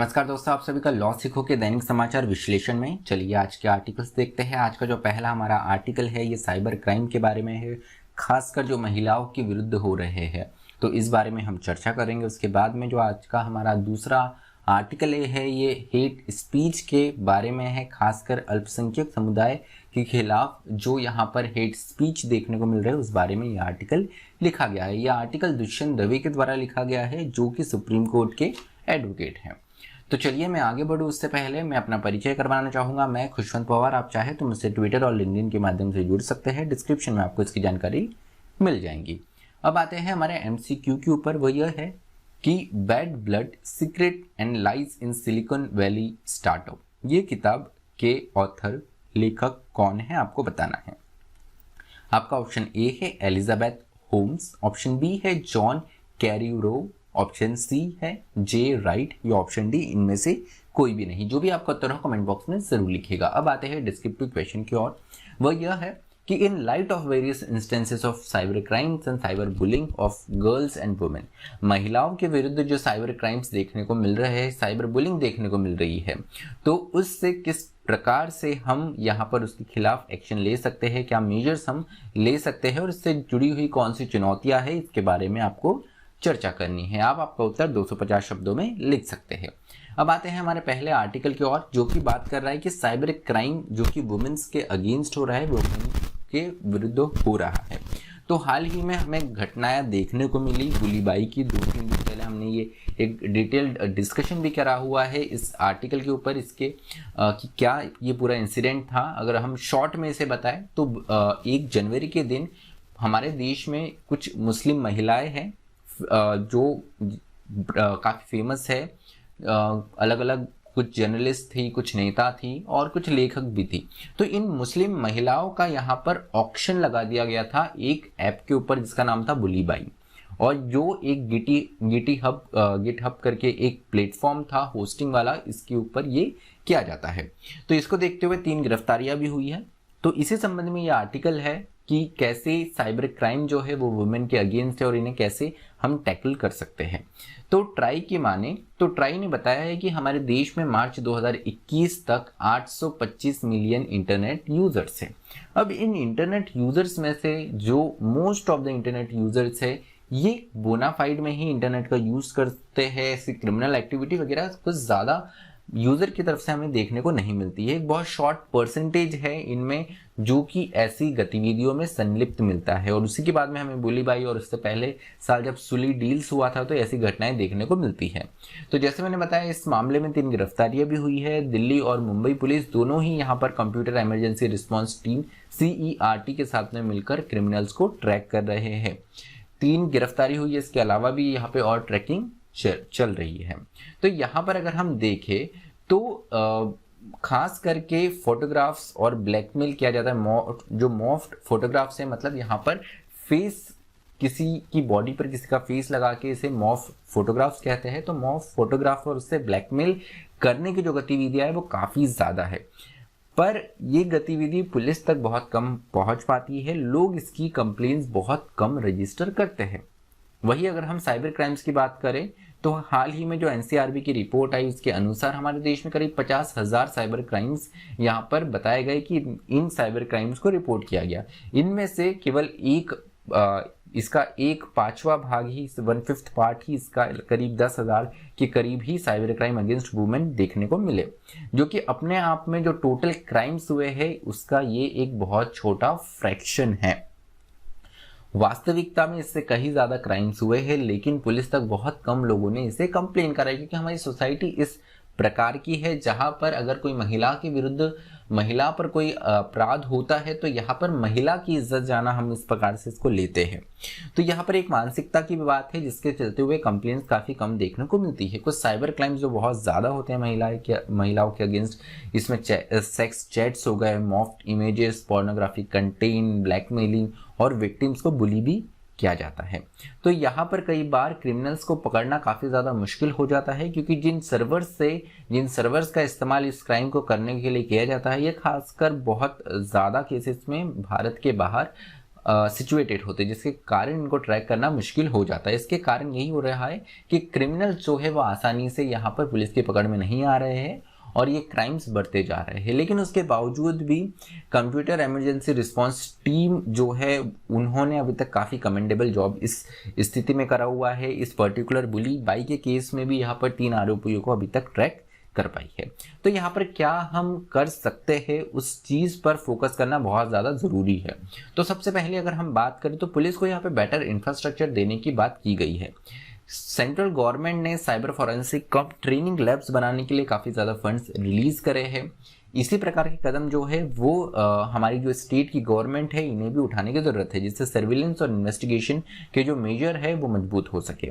नमस्कार दोस्तों, आप सभी का लॉ सीखो के दैनिक समाचार विश्लेषण में। चलिए आज के आर्टिकल्स देखते हैं। आज का जो पहला हमारा आर्टिकल है ये साइबर क्राइम के बारे में है, खासकर जो महिलाओं के विरुद्ध हो रहे हैं, तो इस बारे में हम चर्चा करेंगे। उसके बाद में जो आज का हमारा दूसरा आर्टिकल है ये हेट स्पीच के बारे में है, खासकर अल्पसंख्यक समुदाय के खिलाफ जो यहाँ पर हेट स्पीच देखने को मिल रहा है उस बारे में ये आर्टिकल लिखा गया है। यह आर्टिकल दुष्यंत दवे के द्वारा लिखा गया है जो कि सुप्रीम कोर्ट के एडवोकेट हैं। तो चलिए मैं आगे बढ़ूँ उससे पहले मैं अपना परिचय करवाना चाहूँगा। मैं खुशवंत पवार, आप चाहे तो मुझसे ट्विटर और लिंक्डइन के माध्यम से जुड़ सकते हैं। डिस्क्रिप्शन में आपको इसकी जानकारी मिल जाएगी। अब आते हैं हमारे एमसीक्यू के ऊपर। वो यह है कि bad blood secret and lies in silicon valley startup, ये किताब के ऑथर लेखक कौन है आपको बताना है। आपका ऑप्शन ए है एलिजाबेथ होम्स, ऑप्शन बी है जॉन कैरियरो, ऑप्शन सी है जे राइट, या ऑप्शन डी इनमें से कोई भी नहीं। जो भी आपका उत्तर हो कमेंट बॉक्स में जरूर लिखिएगा। अब आते हैं डिस्क्रिप्टिव क्वेश्चन की ओर। वह यह है कि in light of various instances of cyber crimes and cyber bullying of girls and women, महिलाओं के विरुद्ध जो साइबर क्राइम्स देखने को मिल रहे हैं, साइबर बुलिंग देखने को मिल रही है, तो उससे किस प्रकार से हम यहाँ पर उसके खिलाफ एक्शन ले सकते हैं, क्या मेजर्स हम ले सकते हैं और इससे जुड़ी हुई कौन सी चुनौतियां हैं, इसके बारे में आपको चर्चा करनी है। आप आपका उत्तर 250 शब्दों में लिख सकते हैं। अब आते हैं हमारे पहले आर्टिकल की ओर, जो कि बात कर रहा है कि साइबर क्राइम जो कि वुमेन्स के अगेंस्ट हो रहा है, वुमेन के विरुद्ध हो रहा है। तो हाल ही में हमें घटनाएं देखने को मिली गुलीबाई की। 2-3 दिन पहले हमने ये एक डिटेल्ड डिस्कशन भी करा हुआ है इस आर्टिकल के ऊपर, इसके कि क्या ये पूरा इंसिडेंट था। अगर हम शॉर्ट में इसे बताएं तो 1 जनवरी के दिन हमारे देश में कुछ मुस्लिम महिलाएं हैं जो काफ़ी फेमस है, अलग अलग कुछ जर्नलिस्ट थी, कुछ नेता थी और कुछ लेखक भी थी। तो इन मुस्लिम महिलाओं का यहाँ पर ऑक्शन लगा दिया गया था एक ऐप के ऊपर जिसका नाम था बुलीबाई, और जो एक गिट हब करके एक प्लेटफॉर्म था होस्टिंग वाला, इसके ऊपर ये किया जाता है। तो इसको देखते हुए 3 गिरफ्तारियां भी हुई है। तो इसी संबंध में ये आर्टिकल है कि कैसे साइबर क्राइम जो है वो वुमेन के अगेंस्ट है और इन्हें कैसे हम टैकल कर सकते हैं। तो ट्राई की माने तो ट्राई ने बताया है कि हमारे देश में मार्च 2021 तक 825 मिलियन इंटरनेट यूजर्स हैं। अब इन इंटरनेट यूजर्स में से जो most of the internet users है ये बोनाफाइड में ही इंटरनेट का यूज करते हैं। ऐसी क्रिमिनल एक्टिविटी वगैरह कुछ ज़्यादा यूजर की तरफ से हमें देखने को नहीं मिलती है। एक बहुत शॉर्ट परसेंटेज है इनमें जो कि ऐसी गतिविधियों में संलिप्त मिलता है, और उसी के बाद में हमें बुलीबाई और उससे पहले साल जब सुली डील्स हुआ था तो ऐसी घटनाएं देखने को मिलती है। तो जैसे मैंने बताया इस मामले में 3 गिरफ्तारियां भी हुई है। दिल्ली और मुंबई पुलिस दोनों ही यहाँ पर computer emergency response team CERT के साथ में मिलकर क्रिमिनल्स को ट्रैक कर रहे हैं। 3 गिरफ्तारी हुई है, इसके अलावा भी यहाँ पे और ट्रैकिंग चल रही है। तो यहाँ पर अगर हम देखें तो खास करके फोटोग्राफ्स और ब्लैकमेल किया जाता है। जो मॉफ्ड फोटोग्राफ्स है, मतलब यहाँ पर फेस, किसी की बॉडी पर किसी का फेस लगा के इसे मॉफ फोटोग्राफ्स कहते हैं। तो मॉफ फोटोग्राफ और उससे ब्लैकमेल करने की जो गतिविधियां है वो काफ़ी ज़्यादा है, पर ये गतिविधि पुलिस तक बहुत कम पहुंच पाती है। लोग इसकी कंप्लेंट्स बहुत कम रजिस्टर करते हैं। वही अगर हम साइबर क्राइम्स की बात करें तो हाल ही में जो NCRB की रिपोर्ट आई उसके अनुसार हमारे देश में करीब 50,000 साइबर क्राइम्स यहाँ पर बताए गए कि इन साइबर क्राइम्स को रिपोर्ट किया गया। इनमें से केवल इसका 1/5 भाग ही, 1/5 पार्ट ही, इसका करीब 10,000 के करीब ही साइबर क्राइम अगेंस्ट वुमेन देखने को मिले, जो कि अपने आप में जो टोटल क्राइम्स हुए हैं उसका ये एक बहुत छोटा फ्रैक्शन है। वास्तविकता में इससे कहीं ज्यादा क्राइम्स हुए हैं, लेकिन पुलिस तक बहुत कम लोगों ने इसे कंप्लेन करा है, क्योंकि हमारी सोसाइटी इस प्रकार की है जहां पर अगर कोई महिला के विरुद्ध, महिला पर कोई अपराध होता है तो यहाँ पर महिला की इज्जत जाना, हम इस प्रकार से इसको लेते हैं। तो यहाँ पर एक मानसिकता की भी बात है जिसके चलते हुए कंप्लेंट्स काफ़ी कम देखने को मिलती है। कुछ साइबर क्राइम्स जो बहुत ज़्यादा होते हैं महिलाओं के अगेंस्ट, इसमें सेक्स चैट्स हो गए, morphed images, pornography content, blackmailing और विक्टिम्स को बुली भी किया जाता है। तो यहाँ पर कई बार क्रिमिनल्स को पकड़ना काफ़ी ज़्यादा मुश्किल हो जाता है, क्योंकि जिन सर्वर्स का इस्तेमाल इस क्राइम को करने के लिए किया जाता है, ये खासकर बहुत ज़्यादा केसेस में भारत के बाहर सिचुएटेड होते हैं, जिसके कारण इनको ट्रैक करना मुश्किल हो जाता है। इसके कारण यही हो रहा है कि क्रिमिनल जो है वो आसानी से यहाँ पर पुलिस की पकड़ में नहीं आ रहे हैं और ये क्राइम्स बढ़ते जा रहे हैं। लेकिन उसके बावजूद भी कंप्यूटर इमरजेंसी रिस्पांस टीम जो है उन्होंने अभी तक काफ़ी कमेंडेबल जॉब इस स्थिति में करा हुआ है। इस पर्टिकुलर बुली बाई के केस में भी यहाँ पर 3 आरोपियों को अभी तक ट्रैक कर पाई है। तो यहाँ पर क्या हम कर सकते हैं, उस चीज़ पर फोकस करना बहुत ज़्यादा ज़रूरी है। तो सबसे पहले अगर हम बात करें तो पुलिस को यहाँ पे बेटर इंफ्रास्ट्रक्चर देने की बात की गई है। सेंट्रल गवर्नमेंट ने साइबर फॉरेंसिक कम ट्रेनिंग लैब्स बनाने के लिए काफ़ी ज़्यादा फंड्स रिलीज़ करे हैं। इसी प्रकार के कदम जो है वो हमारी जो स्टेट की गवर्नमेंट है इन्हें भी उठाने की ज़रूरत है, जिससे सर्विलेंस और इन्वेस्टिगेशन के जो मेजर है वो मजबूत हो सके।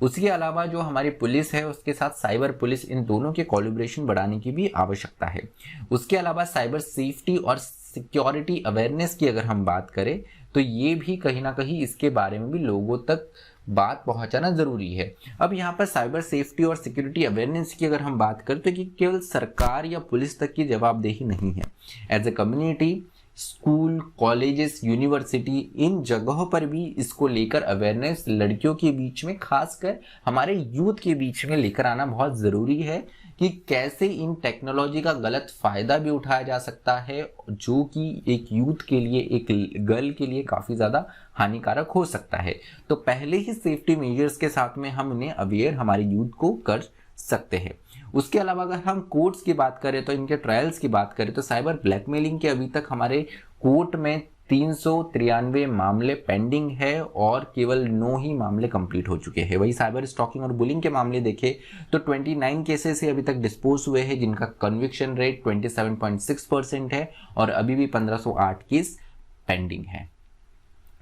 उसके अलावा जो हमारी पुलिस है उसके साथ साइबर पुलिस, इन दोनों के कोलैबोरेशन बढ़ाने की भी आवश्यकता है। उसके अलावा साइबर सेफ्टी और सिक्योरिटी अवेयरनेस की अगर हम बात करें तो ये भी कहीं ना कहीं इसके बारे में भी लोगों तक बात पहुंचाना जरूरी है। अब यहाँ पर साइबर सेफ्टी और सिक्योरिटी अवेयरनेस की अगर हम बात करें तो ये केवल सरकार या पुलिस तक की जवाबदेही नहीं है। As a community, school, colleges, university, इन जगहों पर भी इसको लेकर अवेयरनेस लड़कियों के बीच में, खासकर हमारे यूथ के बीच में लेकर आना बहुत ज़रूरी है कि कैसे इन टेक्नोलॉजी का गलत फ़ायदा भी उठाया जा सकता है, जो कि एक यूथ के लिए, एक गर्ल के लिए काफ़ी ज़्यादा हानिकारक हो सकता है। तो पहले ही सेफ्टी मेजर्स के साथ में हम इन्हें अवेयर हमारे यूथ को कर सकते हैं। उसके अलावा अगर हम कोर्ट्स की बात करें तो इनके ट्रायल्स की बात करें तो साइबर ब्लैकमेलिंग के अभी तक हमारे कोर्ट में 393 मामले पेंडिंग है और केवल 9 ही मामले कंप्लीट हो चुके हैं। वही साइबर स्टॉकिंग और बुलिंग के मामले देखें तो 29 केसेस से अभी तक डिस्पोज हुए हैं, जिनका कन्विक्शन रेट 27.6% है और अभी भी 1508 केस पेंडिंग है।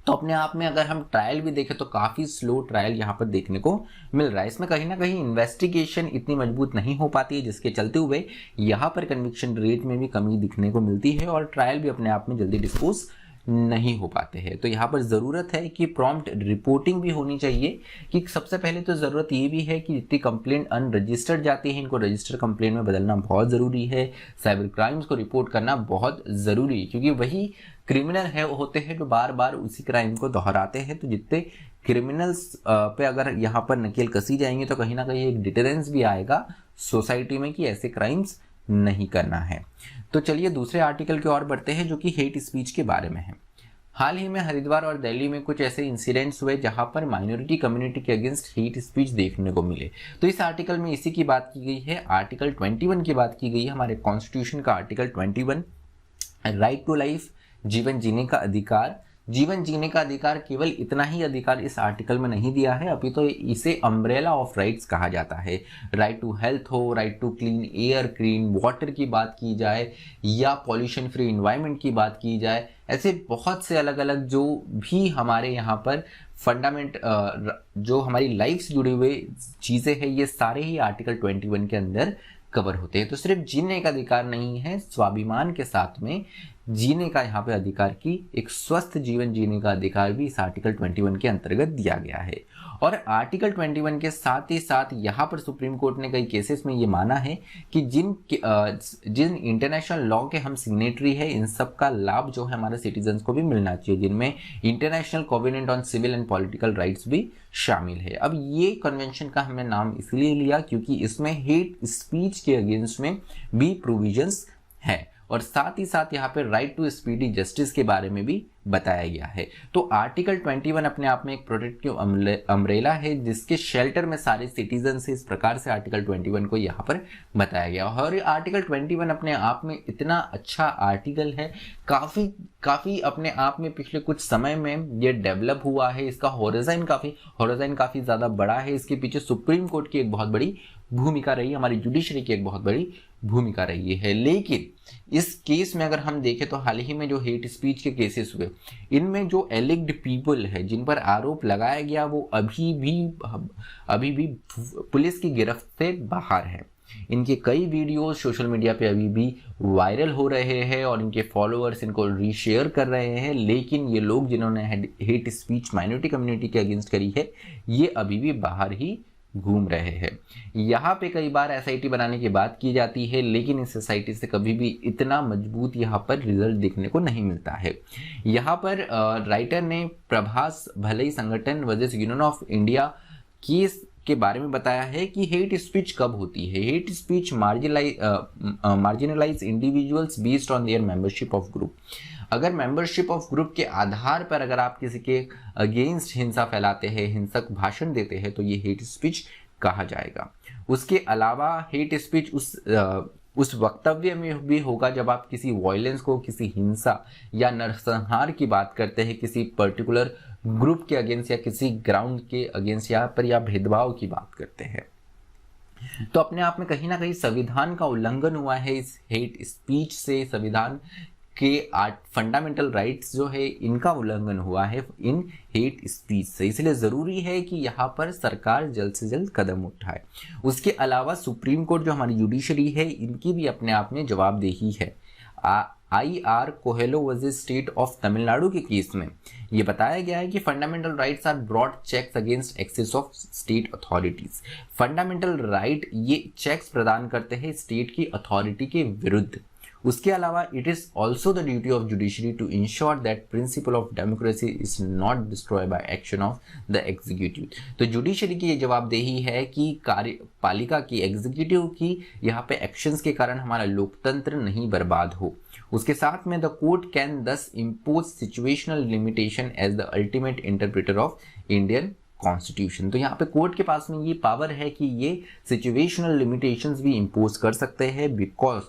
तो अपने आप में अगर हम ट्रायल भी देखें तो काफ़ी स्लो ट्रायल यहाँ पर देखने को मिल रहा है। इसमें कहीं ना कहीं इन्वेस्टिगेशन इतनी मजबूत नहीं हो पाती है, जिसके चलते हुए यहाँ पर कन्विक्शन रेट में भी कमी दिखने को मिलती है और ट्रायल भी अपने आप में जल्दी डिस्पोज नहीं हो पाते हैं। तो यहाँ पर ज़रूरत है कि प्रॉम्प्ट रिपोर्टिंग भी होनी चाहिए। कि सबसे पहले तो ज़रूरत ये भी है कि जितनी कंप्लेंट अनरजिस्टर्ड जाती है इनको रजिस्टर कंप्लेंट में बदलना बहुत ज़रूरी है। साइबर क्राइम्स को रिपोर्ट करना बहुत ज़रूरी है, क्योंकि वही क्रिमिनल है होते हैं जो बार बार उसी क्राइम को दोहराते हैं। तो जितने क्रिमिनल्स पे अगर यहाँ पर नकेल कसी जाएंगे तो कहीं ना कहीं एक डिटरेंस भी आएगा सोसाइटी में कि ऐसे क्राइम्स नहीं करना है। तो चलिए दूसरे आर्टिकल की ओर बढ़ते हैं, जो कि हेट स्पीच के बारे में है। हाल ही में हरिद्वार और दिल्ली में कुछ ऐसे इंसिडेंट्स हुए जहां पर माइनॉरिटी कम्युनिटी के अगेंस्ट हेट स्पीच देखने को मिले। तो इस आर्टिकल में इसी की बात की गई है। आर्टिकल 21 की बात की गई है, हमारे कॉन्स्टिट्यूशन का आर्टिकल 21, राइट टू लाइफ, जीवन जीने का अधिकार। जीवन जीने का अधिकार, केवल इतना ही अधिकार इस आर्टिकल में नहीं दिया है, अभी तो इसे अम्ब्रेला ऑफ राइट्स कहा जाता है। राइट टू हेल्थ हो, right to clean air, clean water की बात की जाए या पॉल्यूशन फ्री इन्वायरमेंट की बात की जाए, ऐसे बहुत से अलग अलग जो भी हमारे यहाँ पर फंडामेंट जो हमारी लाइफ से जुड़े हुए चीज़ें हैं, ये सारे ही आर्टिकल 21 के अंदर कवर होते हैं। तो सिर्फ जीने का अधिकार नहीं है, स्वाभिमान के साथ में जीने का यहाँ पे अधिकार की एक स्वस्थ जीवन जीने का अधिकार भी इस आर्टिकल 21 के अंतर्गत दिया गया है। और आर्टिकल 21 के साथ ही साथ यहाँ पर सुप्रीम कोर्ट ने कई केसेस में ये माना है कि जिन इंटरनेशनल लॉ के हम सिग्नेटरी है, इन सब का लाभ जो है हमारे सिटीजन्स को भी मिलना चाहिए, जिनमें international covenant on civil and political rights भी शामिल है। अब ये कन्वेंशन का हमने नाम इसलिए लिया क्योंकि इसमें हेट स्पीच के अगेंस्ट में भी प्रोविजंस है और साथ ही साथ यहाँ पे राइट टू स्पीडी जस्टिस के बारे में भी बताया गया है। तो आर्टिकल 21 अपने आप में एक प्रोटेक्टिव अम्ब्रेला है, जिसके शेल्टर में सारे सिटीजन से इस प्रकार से आर्टिकल 21 को यहाँ पर बताया गया। और आर्टिकल 21 अपने आप में इतना अच्छा आर्टिकल है, काफ़ी अपने आप में पिछले कुछ समय में ये डेवलप हुआ है। इसका होराइजन काफ़ी ज़्यादा बड़ा है। इसके पीछे सुप्रीम कोर्ट की एक बहुत बड़ी भूमिका रही, हमारी जुडिशरी की एक बहुत बड़ी भूमिका रही है। लेकिन इस केस में अगर हम देखें तो हाल ही में जो हेट स्पीच के केसेस हुए, इनमें जो एलिग्ड पीपल है, जिन पर आरोप लगाया गया, वो अभी भी पुलिस की गिरफ्त से बाहर है। इनके कई वीडियोस सोशल मीडिया पे अभी भी वायरल हो रहे हैं और इनके फॉलोअर्स इनको रीशेयर कर रहे हैं। लेकिन ये लोग जिन्होंने हेट स्पीच माइनॉरिटी कम्युनिटी के अगेंस्ट करी है, ये अभी भी बाहर ही घूम रहे हैं। यहाँ पे कई बार एसआईटी बनाने की बात की जाती है, लेकिन इस एसआईटी से कभी भी इतना मजबूत यहाँ पर रिजल्ट देखने को नहीं मिलता है। यहाँ पर राइटर ने प्रभास भलई संगठन versus union of India case के बारे में बताया है कि हेट स्पीच कब होती है। Hate speech marginalise individuals based on their membership of group. अगर मेंबरशिप ऑफ ग्रुप के आधार पर अगर आप किसी के अगेंस्ट हिंसा फैलाते हैं, हिंसक भाषण देते हैं, तो ये हेट स्पीच कहा जाएगा। उसके अलावा हेट स्पीच उस वक्तव्य में भी होगा जब आप किसी वायलेंस को, किसी हिंसा या नरसंहार की बात करते हैं, किसी पर्टिकुलर ग्रुप के अगेंस्ट या किसी ग्राउंड के अगेंस्ट या भेदभाव की बात करते हैं। तो अपने आप में कहीं ना कहीं संविधान का उल्लंघन हुआ है इस हेट स्पीच से। संविधान के फंडामेंटल राइट्स जो है इनका उल्लंघन हुआ है इन हेट स्पीच से। इसलिए ज़रूरी है कि यहाँ पर सरकार जल्द से जल्द कदम उठाए। उसके अलावा सुप्रीम कोर्ट जो हमारी जुडिशरी है, इनकी भी अपने आप में जवाबदेही है। IR Coelho versus state of Tamil Nadu के केस में ये बताया गया है कि fundamental rights are broad checks against excess of state authorities. Fundamental right ये चेक्स प्रदान करते हैं स्टेट की अथॉरिटी के विरुद्ध। उसके अलावा it is also the duty of judiciary to ensure that principle of democracy is not destroy by action of the executive. तो जुडिशरी की ये जवाबदेही है कि कार्यपालिका की, एग्जीक्यूटिव की यहाँ पे एक्शंस के कारण हमारा लोकतंत्र नहीं बर्बाद हो। उसके साथ में the court can thus impose situational limitation as the ultimate interpreter of Indian constitution. तो यहाँ पे कोर्ट के पास में ये पावर है कि ये सिचुएशनल लिमिटेशंस भी इम्पोज कर सकते हैं, बिकॉज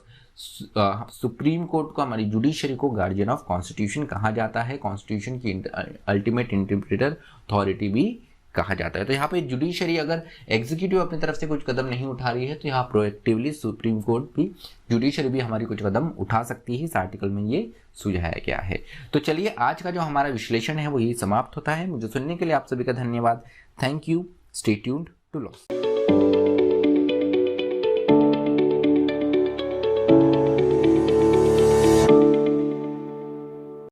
सुप्रीम कोर्ट को, हमारी जुडिशरी को गार्जियन ऑफ कॉन्स्टिट्यूशन कहा जाता है, कॉन्स्टिट्यूशन की अल्टीमेट इंटरप्रेटर अथॉरिटी भी कहा जाता है। तो यहाँ पे जुडिशरी अगर एग्जीक्यूटिव अपनी तरफ से कुछ कदम नहीं उठा रही है तो यहाँ प्रोएक्टिवली सुप्रीम कोर्ट भी, जुडिशरी भी हमारी कुछ कदम उठा सकती है। इस आर्टिकल में ये सुझाया गया है। तो चलिए आज का जो हमारा विश्लेषण है वो यही समाप्त होता है। मुझे सुनने के लिए आप सभी का धन्यवाद। Thank you. Stay tuned to law.